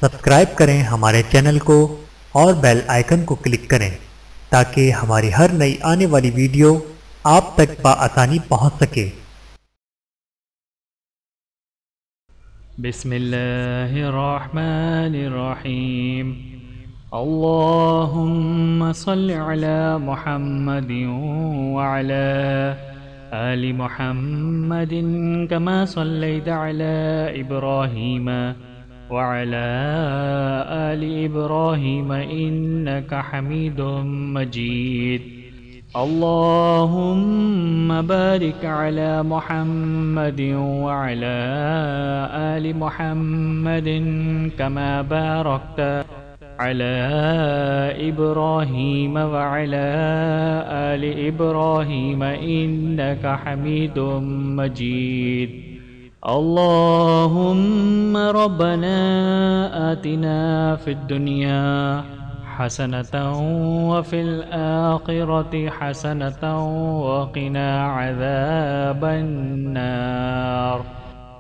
Subscribe کریں ہمارے channel کو اور بیل آئیکن کو کلک کریں تاکہ ہماری ہر نئی آنے والی ویڈیو آپ تک بآسانی پہنچ سکے۔ بسم اللہ الرحمن الرحیم اللہم صل علی محمد وعلی آل محمد کما صلیت علی ابراہیم وعلی آل ابراہیم انک حمید مجید اللهم بارك على محمد وعلى آل محمد كما باركت على إبراهيم وعلى آل إبراهيم إنك حميد مجيد اللهم ربنا آتنا في الدنيا حسنة وفي الآخرة حسنة وقنا عذاب النار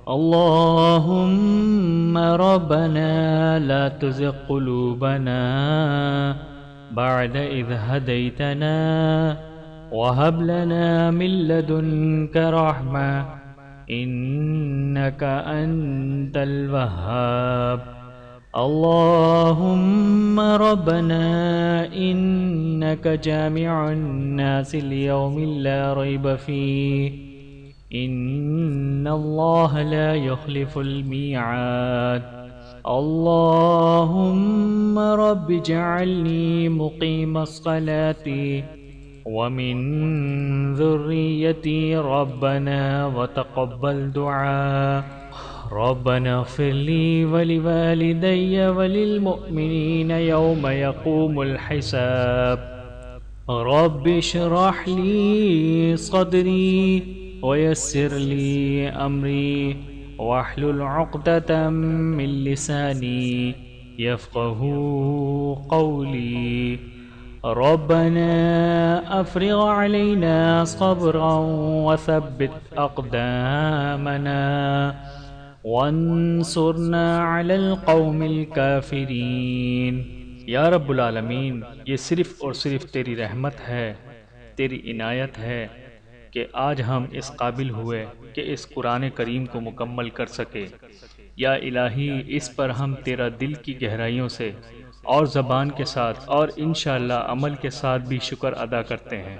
اللهم ربنا لا تزغ قلوبنا بعد إذ هديتنا وهب لنا من لدنك رحمة إنك أنت الوهاب اللهم ربنا إنك جامع الناس ليوم لا ريب فيه إن الله لا يخلف الميعاد اللهم رب اجعلني مقيم الصلاة ومن ذريتي ربنا وتقبل دعاء ربنا اغفر لي ولوالدي وللمؤمنين يوم يقوم الحساب رب اشرح لي صدري ويسر لي أمري واحلل عقدة من لساني يفقه قولي ربنا أفرغ علينا صبرا وثبت أقدامنا وانصرنا على القوم الكافرين۔ یا رب العالمین، یہ صرف اور صرف تیری رحمت ہے، تیری عنایت ہے کہ آج ہم اس قابل ہوئے کہ اس قرآن کریم کو مکمل کر سکے۔ یا الہی، اس پر ہم تیرا دل کی گہرائیوں سے اور زبان کے ساتھ اور انشاءاللہ عمل کے ساتھ بھی شکر ادا کرتے ہیں۔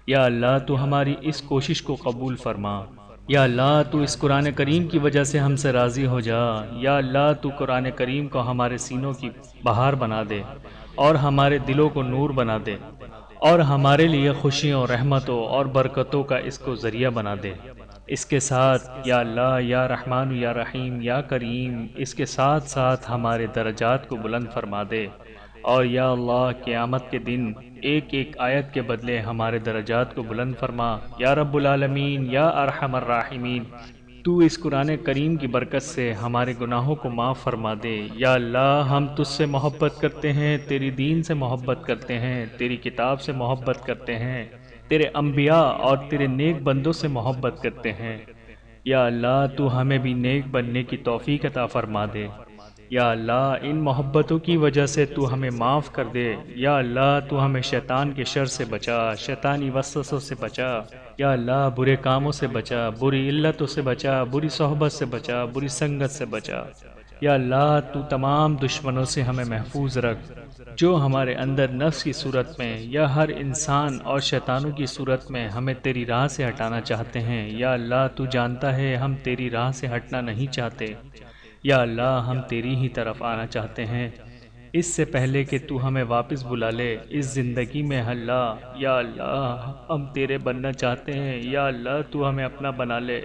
یا اللہ، تو ہماری اس کوشش کو قبول فرما۔ یا اللہ، تو اس قرآن کریم کی وجہ سے ہم سے راضی ہو جا۔ یا اللہ، تو قرآن کریم کو ہمارے سینوں کی بہار بنا دے اور ہمارے دلوں کو نور بنا دے اور ہمارے لیے خوشیوں، رحمتوں اور برکتوں کا اس کو ذریعہ بنا دے۔ اس کے ساتھ یا اللہ، یا رحمان، یا رحیم، یا کریم، اس کے ساتھ ساتھ ہمارے درجات کو بلند فرما دے، اور یا اللہ، قیامت کے دن ایک ایک آیت کے بدلے ہمارے درجات کو بلند فرما۔ یا رب العالمین، یا ارحم الراحمین، تو اس قرآن کریم کی برکت سے ہمارے گناہوں کو معاف فرما دے۔ یا اللہ، ہم تجھ سے محبت کرتے ہیں، تیری دین سے محبت کرتے ہیں، تیری کتاب سے محبت کرتے ہیں، تیرے انبیاء اور تیرے نیک بندوں سے محبت کرتے ہیں۔ یا اللہ، تو ہمیں بھی نیک بننے کی توفیق عطا فرما دے۔ یا اللہ، ان محبتوں کی وجہ سے تو ہمیں معاف کر دے۔ یا اللہ، تو ہمیں شیطان کے شر سے بچا، شیطانی وسوسوں سے بچا۔ یا اللہ، برے کاموں سے بچا، بری علتوں سے بچا، بری صحبت سے بچا، بری سنگت سے بچا۔ یا اللہ، تو تمام دشمنوں سے ہمیں محفوظ رکھ جو ہمارے اندر نفس کی صورت میں یا ہر انسان اور شیطانوں کی صورت میں ہمیں تیری راہ سے ہٹانا چاہتے ہیں۔ یا اللہ، تو جانتا ہے ہم تیری راہ سے ہٹنا نہیں چاہتے۔ یا اللہ، ہم تیری ہی طرف آنا چاہتے ہیں، اس سے پہلے کہ تو ہمیں واپس بلا لے اس زندگی میں۔ اللہ، یا اللہ، ہم تیرے بننا چاہتے ہیں۔ یا اللہ، تو ہمیں اپنا بنا لے۔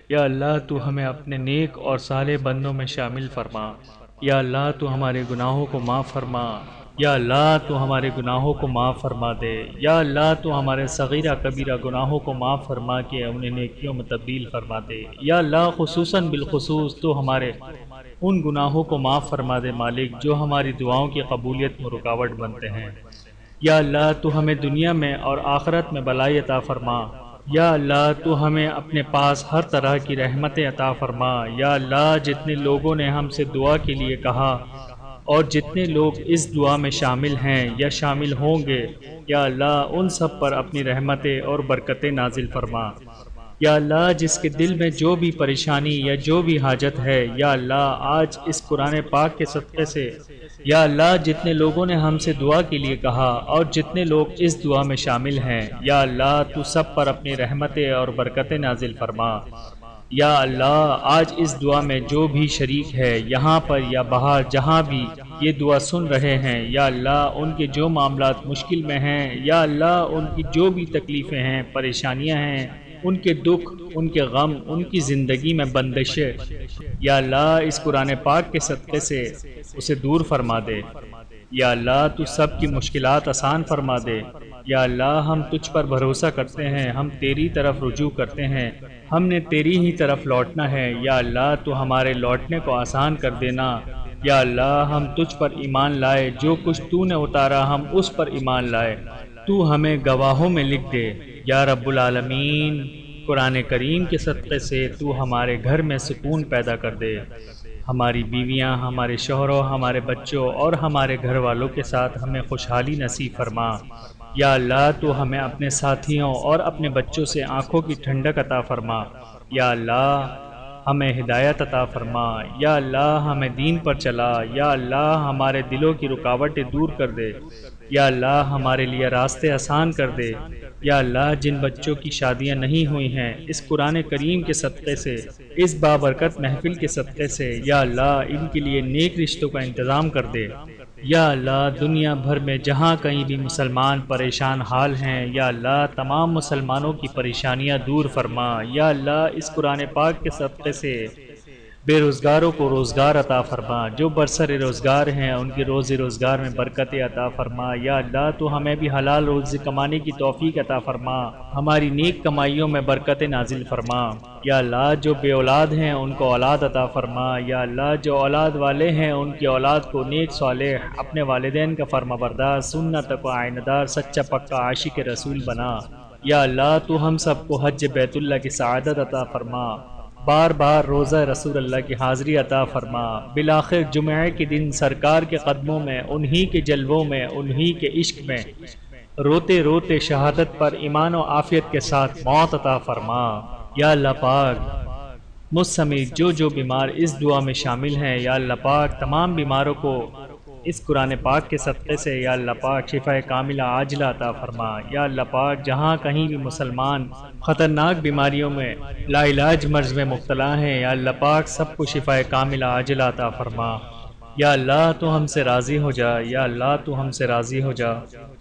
یا اللہ، تو ہمیں اپنے نیک اور صالح بندوں میں شامل فرما۔ یا اللہ، تو ہمارے گناہوں کو معاف فرما۔ یا اللہ تو ہمارے گناہوں کو معاف فرما دے، یا اللہ تو ہمارے صغیرہ کبیرہ گناہوں کو معاف فرما کے انہیں نیکیوں میں تبدیل فرما دے، یا اللہ خصوصاً بالخصوص تو ہمارے ان گناہوں کو معاف فرما دے مالک جو ہماری دعاؤں کی قبولیت میں رکاوٹ بنتے ہیں۔ یا اللہ تو ہمیں دنیا میں اور آخرت میں بلائی عطا فرما، یا اللہ تو ہمیں اپنے پاس ہر طرح کی رحمتیں عطا فرما۔ یا اللہ جتنے لوگوں نے ہم سے دعا کے لیے کہا اور جتنے لوگ اس دعا میں شامل ہیں یا شامل ہوں گے، یا اللہ ان سب پر اپنی رحمتیں اور برکتیں نازل فرما۔ یا اللہ جس کے دل میں جو بھی پریشانی یا جو بھی حاجت ہے، یا اللہ آج اس قرآن پاک کے صدقے سے، یا اللہ جتنے لوگوں نے ہم سے دعا کے لیے کہا اور جتنے لوگ اس دعا میں شامل ہیں، یا اللہ تو سب پر اپنی رحمتیں اور برکتیں نازل فرما۔ یا اللہ آج اس دعا میں جو بھی شریک ہے یہاں پر یا باہر جہاں بھی یہ دعا سن رہے ہیں، یا اللہ ان کے جو معاملات مشکل میں ہیں، یا اللہ ان کی جو بھی تکلیفیں ہیں، پریشانیاں ہیں، ان کے دکھ، ان کے غم، ان کی زندگی میں بندشیں، یا اللہ اس قرآن پاک کے صدقے سے اسے دور فرما دے۔ یا اللہ تو سب کی مشکلات آسان فرما دے۔ یا اللہ ہم تجھ پر بھروسہ کرتے ہیں، ہم تیری طرف رجوع کرتے ہیں، ہم نے تیری ہی طرف لوٹنا ہے۔ یا اللہ تو ہمارے لوٹنے کو آسان کر دینا۔ یا اللہ ہم تجھ پر ایمان لائے، جو کچھ تو نے اتارا ہم اس پر ایمان لائے، تو ہمیں گواہوں میں لکھ دے۔ یا رب العالمین قرآن کریم کے صدقے سے تو ہمارے گھر میں سکون پیدا کر دے، ہماری بیویاں، ہمارے شوہروں، ہمارے بچوں اور ہمارے گھر والوں کے ساتھ ہمیں خوشحالی نصیب فرما۔ یا اللہ تو ہمیں اپنے ساتھیوں اور اپنے بچوں سے آنکھوں کی ٹھنڈک عطا فرما۔ یا اللہ ہمیں ہدایت عطا فرما۔ یا اللہ ہمیں دین پر چلا۔ یا اللہ ہمارے دلوں کی رکاوٹیں دور کر دے۔ یا اللہ ہمارے لیے راستے آسان کر دے۔ یا اللہ جن بچوں کی شادیاں نہیں ہوئی ہیں اس قرآن کریم کے صدقے سے، اس بابرکت محفل کے صدقے سے، یا اللہ ان کے لیے نیک رشتوں کا انتظام کر دے۔ یا اللہ دنیا بھر میں جہاں کہیں بھی مسلمان پریشان حال ہیں، یا اللہ تمام مسلمانوں کی پریشانیاں دور فرما۔ یا اللہ اس قرآن پاک کے صدقے سے بے روزگاروں کو روزگار عطا فرما، جو برسر روزگار ہیں ان کی روزی روزگار میں برکت عطا فرما۔ یا اللہ تو ہمیں بھی حلال روزی کمانے کی توفیق عطا فرما، ہماری نیک کمائیوں میں برکت نازل فرما۔ یا اللہ جو بے اولاد ہیں ان کو اولاد عطا فرما۔ یا اللہ جو اولاد والے ہیں ان کی اولاد کو نیک صالح، اپنے والدین کا فرما بردار، سنت کو آئیندار، سچا پکا عاشق رسول بنا۔ یا اللہ تو ہم سب کو حج بیت اللہ کی سعادت عطا فرما، بار بار روزہ رسول اللہ کی حاضری عطا فرما، بالآخر جمعہ کے دن سرکار کے قدموں میں، انہی کے جلووں میں، انہی کے عشق میں روتے روتے شہادت پر ایمان و عافیت کے ساتھ موت عطا فرما۔ یا اللہ پاک مجھ سمیت جو بیمار اس دعا میں شامل ہیں، یا اللہ پاک تمام بیماروں کو اس قرآن پاک کے صدقے سے، یا اللہ پاک شفا کاملہ عاجلہ عطا فرما۔ یا اللہ پاک جہاں کہیں بھی مسلمان خطرناک بیماریوں میں لا علاج مرض میں مبتلا ہیں، یا اللہ پاک سب کو شفا کاملہ عاجلہ عطا فرما۔ یا اللہ تو ہم سے راضی ہو جا۔ یا اللہ تو ہم سے راضی ہو جا۔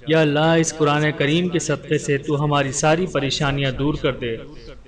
یا اللہ اس قرآن کریم کے صدقے سے تو ہماری ساری پریشانیاں دور کر دے۔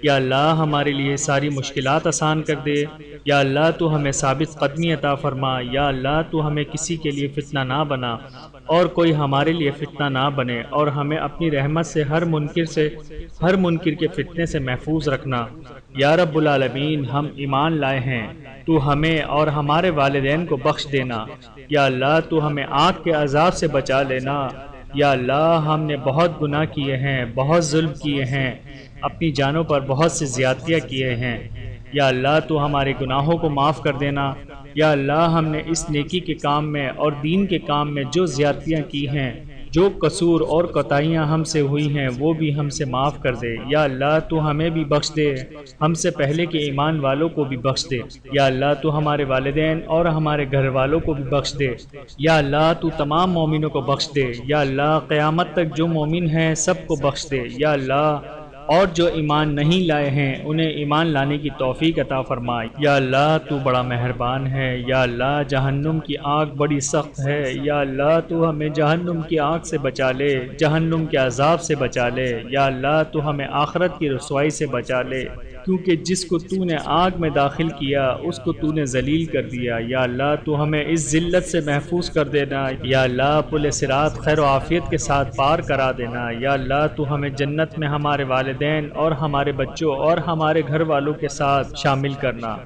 یا اللہ ہمارے لیے ساری مشکلات آسان کر دے۔ یا اللہ تو ہمیں ثابت قدمی عطا فرما۔ یا اللہ تو ہمیں کسی کے لیے فتنہ نہ بنا اور کوئی ہمارے لیے فتنہ نہ بنے، اور ہمیں اپنی رحمت سے ہر منکر کے فتنے سے محفوظ رکھنا۔ یا رب العالمین ہم ایمان لائے ہیں، تو ہمیں اور ہمارے والدین کو بخش دینا۔ یا اللہ تو ہمیں آگ کے عذاب سے بچا لینا۔ یا اللہ ہم نے بہت گناہ کیے ہیں، بہت ظلم کیے ہیں، اپنی جانوں پر بہت سے زیادتیاں کیے ہیں۔ یا اللہ تو ہمارے گناہوں کو معاف کر دینا۔ یا اللہ ہم نے اس نیکی کے کام میں اور دین کے کام میں جو زیادتیاں کی ہیں، جو قصور اور کوتاہیاں ہم سے ہوئی ہیں وہ بھی ہم سے معاف کر دے۔ یا اللہ تو ہمیں بھی بخش دے، ہم سے پہلے کے ایمان والوں کو بھی بخش دے۔ یا اللہ تو ہمارے والدین اور ہمارے گھر والوں کو بھی بخش دے۔ یا اللہ تو تمام مومنوں کو بخش دے۔ یا اللہ قیامت تک جو مومن ہیں سب کو بخش دے۔ یا اللہ اور جو ایمان نہیں لائے ہیں انہیں ایمان لانے کی توفیق عطا فرما۔ یا اللہ تو بڑا مہربان ہے۔ یا اللہ جہنم کی آگ بڑی سخت ہے۔ یا اللہ تو ہمیں جہنم کی آگ سے بچا لے، جہنم کے عذاب سے بچا لے۔ یا اللہ تو ہمیں آخرت کی رسوائی سے بچا لے، کیونکہ جس کو تو نے آگ میں داخل کیا اس کو تو نے ذلیل کر دیا۔ یا اللہ تو ہمیں اس ذلت سے محفوظ کر دینا۔ یا اللہ پل صراط خیر و عافیت کے ساتھ پار کرا دینا۔ یا اللہ تو ہمیں جنت میں ہمارے والدین اور ہمارے بچوں اور ہمارے گھر والوں کے ساتھ شامل کرنا۔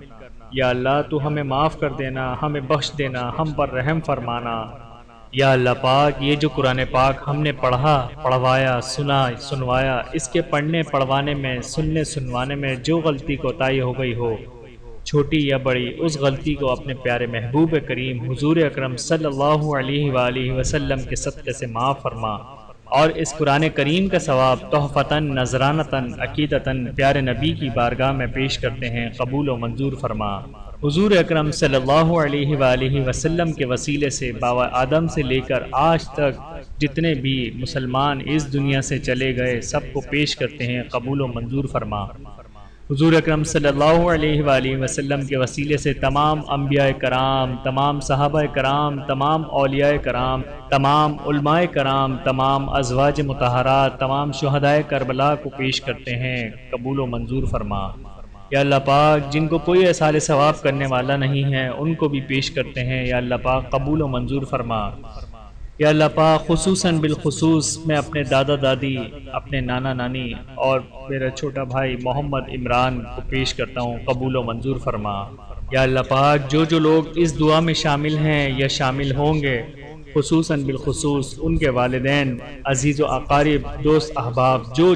یا اللہ تو ہمیں معاف کر دینا، ہمیں بخش دینا، ہم پر رحم فرمانا۔ یا اللہ پاک یہ جو قرآن پاک ہم نے پڑھا، پڑھوایا، سنا، سنوایا، اس کے پڑھنے پڑھوانے میں، سننے سنوانے میں جو غلطی کوتاہی ہو گئی ہو، چھوٹی یا بڑی، اس غلطی کو اپنے پیارے محبوب کریم حضور اکرم صلی اللہ علیہ وآلہ وسلم کے صدقے سے معاف فرما، اور اس قرآن کریم کا ثواب تحفتاً، نذرانتاً، عقیدتاً پیارے نبی کی بارگاہ میں پیش کرتے ہیں، قبول و منظور فرما۔ حضور اکرم صلی اللہ علیہ وآلہ وسلم کے وسیلے سے باوا آدم سے لے کر آج تک جتنے بھی مسلمان اس دنیا سے چلے گئے سب کو پیش کرتے ہیں، قبول و منظور فرما۔ حضور اکرم صلی اللہ علیہ وآلہ وسلم کے وسیلے سے تمام انبیاء کرام، تمام صحابہ کرام، تمام اولیاء کرام، تمام علماء کرام، تمام ازواج مطہرات، تمام شہدائے کربلا کو پیش کرتے ہیں، قبول و منظور فرما۔ یا اللہ پاک جن کو کوئی احصال ثواب کرنے والا نہیں ہے ان کو بھی پیش کرتے ہیں، یا اللہ پاک قبول و منظور فرما۔ یا اللہ پاک خصوصاً بالخصوص میں اپنے دادا دادی، اپنے نانا نانی اور میرا چھوٹا بھائی محمد عمران کو پیش کرتا ہوں، قبول و منظور فرما۔ یا اللہ پاک جو جو لوگ اس دعا میں شامل ہیں یا شامل ہوں گے، خصوصاً بالخصوص ان کے والدین، عزیز و اقارب، دوست احباب جو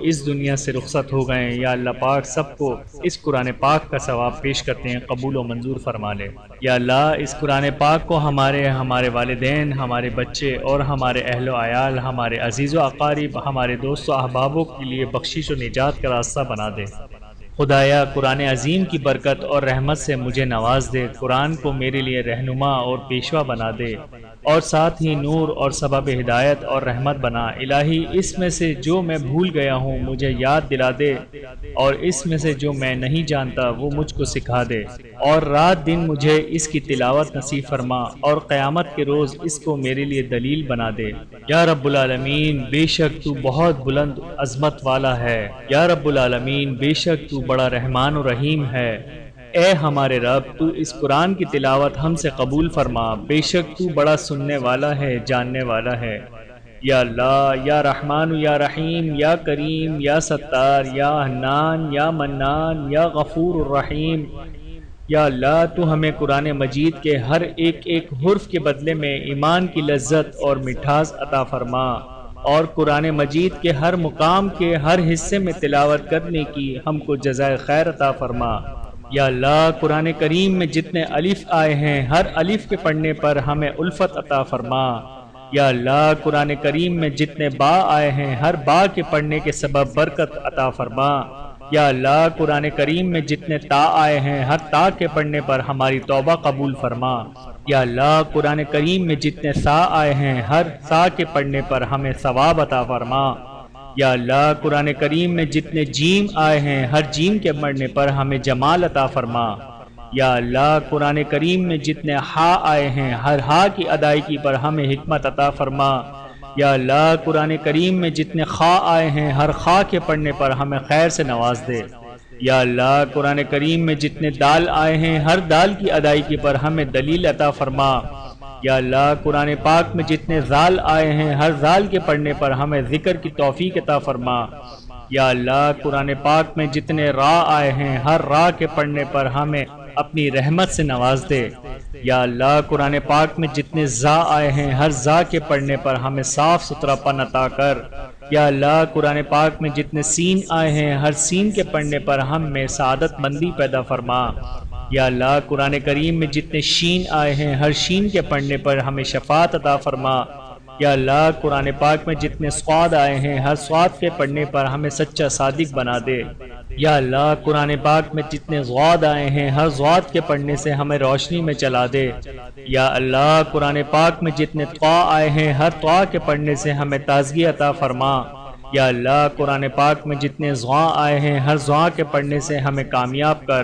اس دنیا سے رخصت ہو گئے ہیں، یا اللہ پاک سب کو اس قرآن پاک کا ثواب پیش کرتے ہیں، قبول و منظور فرما لے۔ یا اللہ اس قرآن پاک کو ہمارے والدین، ہمارے بچے اور ہمارے اہل و عیال، ہمارے عزیز و اقارب، ہمارے دوست و احبابوں کے لیے بخشش و نجات کا راستہ بنا دے۔ خدایا قرآن عظیم کی برکت اور رحمت سے مجھے نواز دے، قرآن کو میرے لیے رہنما اور پیشوا بنا دے، اور ساتھ ہی نور اور سبب ہدایت اور رحمت بنا۔ الہی اس میں سے جو میں بھول گیا ہوں مجھے یاد دلا دے، اور اس میں سے جو میں نہیں جانتا وہ مجھ کو سکھا دے، اور رات دن مجھے اس کی تلاوت نصیب فرما، اور قیامت کے روز اس کو میرے لیے دلیل بنا دے۔ یا رب العالمین بے شک تو بہت بلند عظمت والا ہے، یا رب العالمین بے شک تو بڑا رحمان و رحیم ہے۔ اے ہمارے رب تو اس قرآن کی تلاوت ہم سے قبول فرما، بے شک تو بڑا سننے والا ہے، جاننے والا ہے۔ یا اللہ، یا رحمان یا رحیم، یا کریم، یا ستار، یا حنان، یا منان، یا غفور الرحیم۔ یا اللہ تو ہمیں قرآن مجید کے ہر ایک حرف کے بدلے میں ایمان کی لذت اور مٹھاس عطا فرما، اور قرآن مجید کے ہر مقام کے ہر حصے میں تلاوت کرنے کی ہم کو جزائے خیر عطا فرما۔ یا اللہ قرآن کریم میں جتنے الف آئے ہیں ہر الف کے پڑھنے پر ہمیں الفت عطا فرما۔ یا اللہ قرآن کریم میں جتنے با آئے ہیں ہر با کے پڑھنے کے سبب برکت عطا فرما۔ یا اللہ قرآن کریم میں جتنے تا آئے ہیں ہر تا کے پڑھنے پر ہماری توبہ قبول فرما۔ یا اللہ قرآن کریم میں جتنے سا آئے ہیں ہر سا کے پڑھنے پر ہمیں ثواب عطا فرما۔ یا اللہ قرآن کریم میں جتنے جیم آئے ہیں ہر جیم کے پڑھنے پر ہمیں جمال عطا فرما۔ یا اللہ قرآن کریم میں جتنے ہا آئے ہیں ہر ہا کی ادائیگی پر ہمیں حکمت عطا فرما۔ یا اللہ قرآن کریم میں جتنے خا آئے ہیں ہر خا کے پڑھنے پر ہمیں خیر سے نواز دے۔ یا اللہ قرآن کریم میں جتنے دال آئے ہیں ہر دال کی ادائیگی پر ہمیں دلیل عطا فرما۔ یا اللہ قرآن پاک میں جتنے زال آئے ہیں ہر زال کے پڑھنے پر ہمیں ذکر کی توفیق عطا فرما۔ یا اللہ قرآن پاک میں جتنے را آئے ہیں ہر را کے پڑھنے پر ہمیں اپنی رحمت سے نواز دے۔ یا اللہ قرآن پاک میں جتنے زا آئے ہیں ہر زا کے پڑھنے پر ہمیں صاف ستھرا پن عطا کر۔ یا اللہ قرآن پاک میں جتنے سین آئے ہیں ہر سین کے پڑھنے پر ہم میں سعادت مندی پیدا فرما۔ یا اللہ قرآن کریم میں جتنے شین آئے ہیں ہر شین کے پڑھنے پر ہمیں شفاعت عطا فرما۔ یا اللہ قرآن پاک میں جتنے صاد آئے ہیں ہر صاد کے پڑھنے پر ہمیں سچا صادق بنا دے۔ یا اللہ قرآن پاک میں جتنے ضاد آئے ہیں ہر ضاد کے پڑھنے سے ہمیں روشنی میں چلا دے۔ یا اللہ قرآن پاک میں جتنے طا آئے ہیں ہر طا کے پڑھنے سے ہمیں تازگی عطا فرما۔ یا اللہ قرآن پاک میں جتنے ضاء آئے ہیں ہر ضاء کے پڑھنے سے ہمیں کامیاب کر۔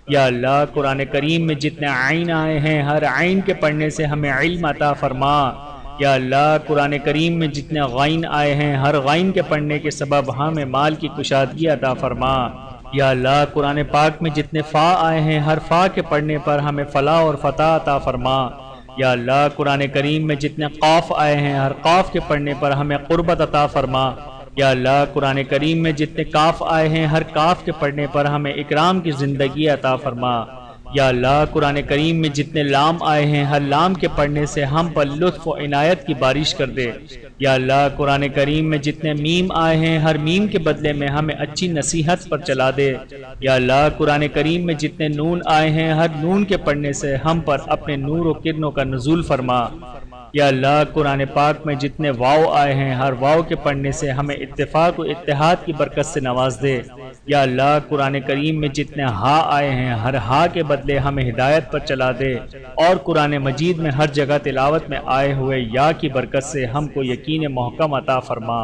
یا اللہ قرآن کریم میں جتنے عین آئے ہیں ہر عین کے پڑھنے سے ہمیں علم عطا فرما۔ یا اللہ قرآن کریم میں جتنے غین آئے ہیں ہر غین کے پڑھنے کے سبب ہمیں مال کی کشادگی عطا فرما۔ یا اللہ قرآن پاک میں جتنے فا آئے ہیں ہر فا کے پڑھنے پر ہمیں فلاح اور فتح عطا فرما۔ یا اللہ قرآن کریم میں جتنے قاف آئے ہیں ہر قاف کے پڑھنے پر ہمیں قربت عطا فرما۔ یا اللہ قرآن کریم میں جتنے کاف آئے ہیں ہر کاف کے پڑھنے پر ہمیں اکرام کی زندگی عطا فرما۔ یا اللہ قرآن کریم میں جتنے لام آئے ہیں ہر لام کے پڑھنے سے ہم پر لطف و عنایت کی بارش کر دے۔ یا اللہ قرآن کریم میں جتنے میم آئے ہیں ہر میم کے بدلے میں ہمیں اچھی نصیحت پر چلا دے۔ یا اللہ قرآن کریم میں جتنے نون آئے ہیں ہر نون کے پڑھنے سے ہم پر اپنے نور و کرنوں کا نزول فرما۔ یا اللہ قرآن پاک میں جتنے واو آئے ہیں ہر واو کے پڑھنے سے ہمیں اتفاق و اتحاد کی برکت سے نواز دے۔ یا اللہ قرآن کریم میں جتنے ہا آئے ہیں ہر ہا کے بدلے ہمیں ہدایت پر چلا دے، اور قرآن مجید میں ہر جگہ تلاوت میں آئے ہوئے یا کی برکت سے ہم کو یقین محکم عطا فرما۔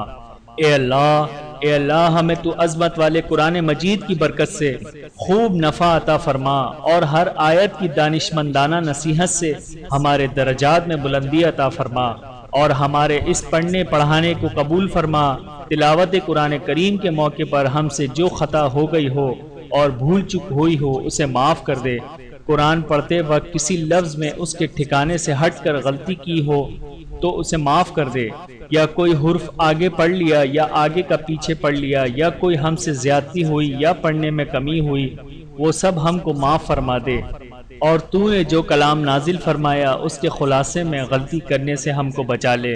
اے اللہ ہمیں تو عظمت والے قرآن مجید کی برکت سے خوب نفع عطا فرما، اور ہر آیت کی دانشمندانہ نصیحت سے ہمارے درجات میں بلندی عطا فرما، اور ہمارے اس پڑھنے پڑھانے کو قبول فرما۔ تلاوت قرآن کریم کے موقع پر ہم سے جو خطا ہو گئی ہو اور بھول چک ہوئی ہو اسے معاف کر دے۔ قرآن پڑھتے وقت کسی لفظ میں اس کے ٹھکانے سے ہٹ کر غلطی کی ہو تو اسے معاف کر دے، یا کوئی حرف آگے پڑھ لیا یا آگے کا پیچھے پڑھ لیا، یا کوئی ہم سے زیادتی ہوئی یا پڑھنے میں کمی ہوئی، وہ سب ہم کو معاف فرما دے۔ اور تو نے جو کلام نازل فرمایا اس کے خلاصے میں غلطی کرنے سے ہم کو بچا لے،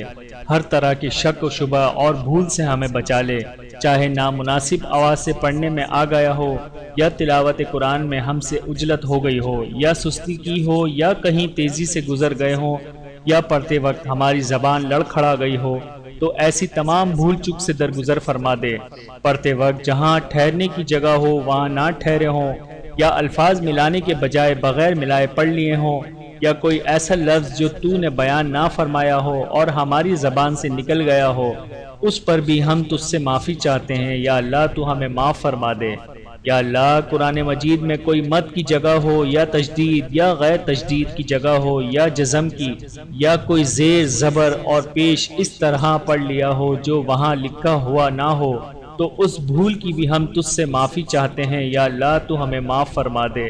ہر طرح کی شک و شبہ اور بھول سے ہمیں بچا لے، چاہے نامناسب آواز سے پڑھنے میں آ گیا ہو، یا تلاوت قرآن میں ہم سے عجلت ہو گئی ہو، یا سستی کی ہو، یا کہیں تیزی سے گزر گئے ہوں، یا پڑھتے وقت ہماری زبان لڑکھڑا گئی ہو، تو ایسی تمام بھول چک سے درگزر فرما دے۔ پڑھتے وقت جہاں ٹھہرنے کی جگہ ہو وہاں نہ ٹھہرے ہوں، یا الفاظ ملانے کے بجائے بغیر ملائے پڑھ لیے ہوں، یا کوئی ایسا لفظ جو تو نے بیان نہ فرمایا ہو اور ہماری زبان سے نکل گیا ہو، اس پر بھی ہم تجھ سے معافی چاہتے ہیں۔ یا اللہ تو ہمیں معاف فرما دے۔ یا اللہ قرآن مجید میں کوئی مد کی جگہ ہو، یا تشدید یا غیر تشدید کی جگہ ہو، یا جزم کی، یا کوئی زیر زبر اور پیش اس طرح پڑھ لیا ہو جو وہاں لکھا ہوا نہ ہو، تو اس بھول کی بھی ہم تجھ سے معافی چاہتے ہیں۔ یا اللہ تو ہمیں معاف فرما دے۔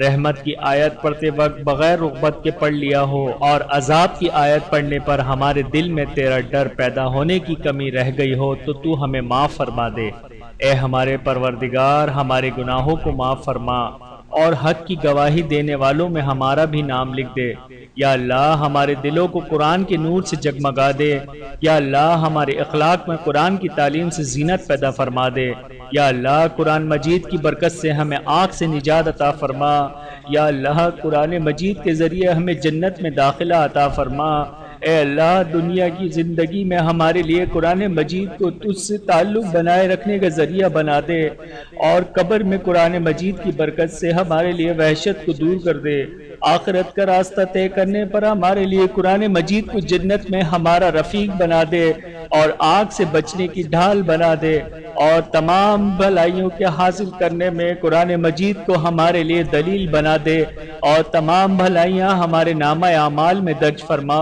رحمت کی آیت پڑھتے وقت بغیر رغبت کے پڑھ لیا ہو، اور عذاب کی آیت پڑھنے پر ہمارے دل میں تیرا ڈر پیدا ہونے کی کمی رہ گئی ہو، تو ہمیں معاف فرما دے۔ اے ہمارے پروردگار ہمارے گناہوں کو معاف فرما، اور حق کی گواہی دینے والوں میں ہمارا بھی نام لکھ دے۔ یا اللہ ہمارے دلوں کو قرآن کے نور سے جگمگا دے۔ یا اللہ ہمارے اخلاق میں قرآن کی تعلیم سے زینت پیدا فرما دے۔ یا اللہ قرآن مجید کی برکت سے ہمیں آگ سے نجات عطا فرما۔ یا اللہ قرآن مجید کے ذریعے ہمیں جنت میں داخلہ عطا فرما۔ اے اللہ دنیا کی زندگی میں ہمارے لیے قرآن مجید کو تجھ سے تعلق بنائے رکھنے کا ذریعہ بنا دے، اور قبر میں قرآن مجید کی برکت سے ہمارے لیے وحشت کو دور کر دے۔ آخرت کا راستہ طے کرنے پر ہمارے لیے قرآن مجید کو جنت میں ہمارا رفیق بنا دے، اور آگ سے بچنے کی ڈھال بنا دے، اور تمام بھلائیوں کے حاصل کرنے میں قرآن مجید کو ہمارے لیے دلیل بنا دے، اور تمام بھلائیاں ہمارے نامہ اعمال میں درج فرما،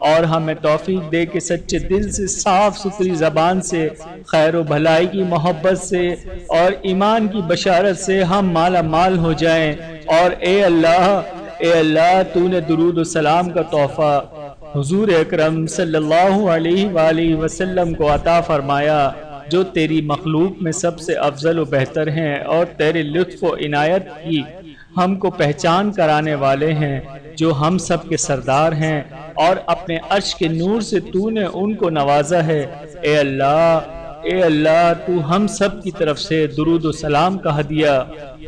اور ہمیں توفیق دے کہ سچے دل سے صاف ستھری زبان سے خیر و بھلائی کی محبت سے اور ایمان کی بشارت سے ہم مالا مال ہو جائیں۔ اور اے اللہ تو نے درود و سلام کا تحفہ حضور اکرم صلی اللہ علیہ وآلہ وسلم کو عطا فرمایا، جو تیری مخلوق میں سب سے افضل و بہتر ہیں، اور تیرے لطف و عنایت کی ہم کو پہچان کرانے والے ہیں، جو ہم سب کے سردار ہیں، اور اپنے عرش کے نور سے تو نے ان کو نوازا ہے۔ اے اللہ تو ہم سب کی طرف سے درود و سلام کا ہدیہ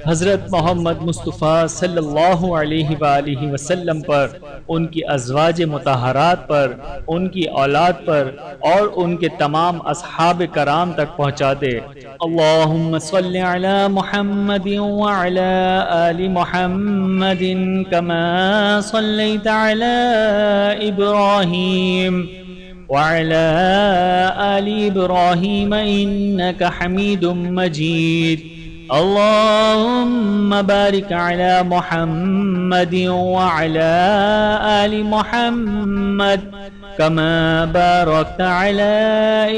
حضرت محمد مصطفیٰ صلی اللہ علیہ وآلہ وسلم پر، ان کی ازواج مطہرات پر، ان کی اولاد پر، اور ان کے تمام اصحاب کرام تک پہنچا دے۔ اللہم صل علی محمد وعلی آل محمد کما صلیت علی ابراہیم وعلى آل إبراهيم إنك حميد مجيد اللهم بارك على محمد وعلى آل محمد كما باركت على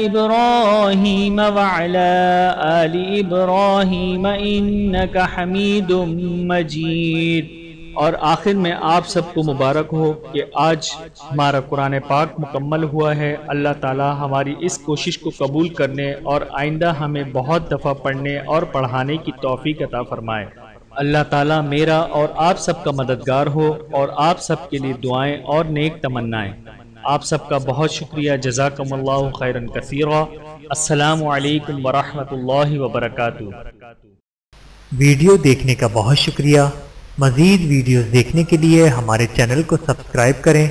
إبراهيم وعلى آل إبراهيم إنك حميد مجيد۔ اور آخر میں آپ سب کو مبارک ہو کہ آج ہمارا قرآن پاک مکمل ہوا ہے۔ اللہ تعالی ہماری اس کوشش کو قبول کرنے اور آئندہ ہمیں بہت دفعہ پڑھنے اور پڑھانے کی توفیق عطا فرمائے۔ اللہ تعالیٰ میرا اور آپ سب کا مددگار ہو اور آپ سب کے لیے دعائیں اور نیک تمنائیں۔ آپ سب کا بہت شکریہ، جزاکم اللہ خیرا کثیرا۔ السلام علیکم ورحمۃ اللہ وبرکاتہ۔ ویڈیو دیکھنے کا بہت شکریہ۔ مزید ویڈیوز دیکھنے کے لیے ہمارے چینل کو سبسکرائب کریں۔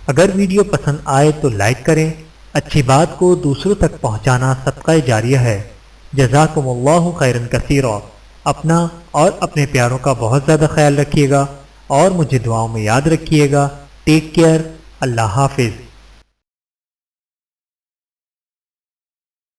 اگر ویڈیو پسند آئے تو لائک کریں۔ اچھی بات کو دوسروں تک پہنچانا صدقہ جاریہ ہے۔ جزاکم اللہ خیرا کثیرا۔ اپنا اور اپنے پیاروں کا بہت زیادہ خیال رکھیے گا اور مجھے دعاؤں میں یاد رکھیے گا۔ Take care. اللہ حافظ۔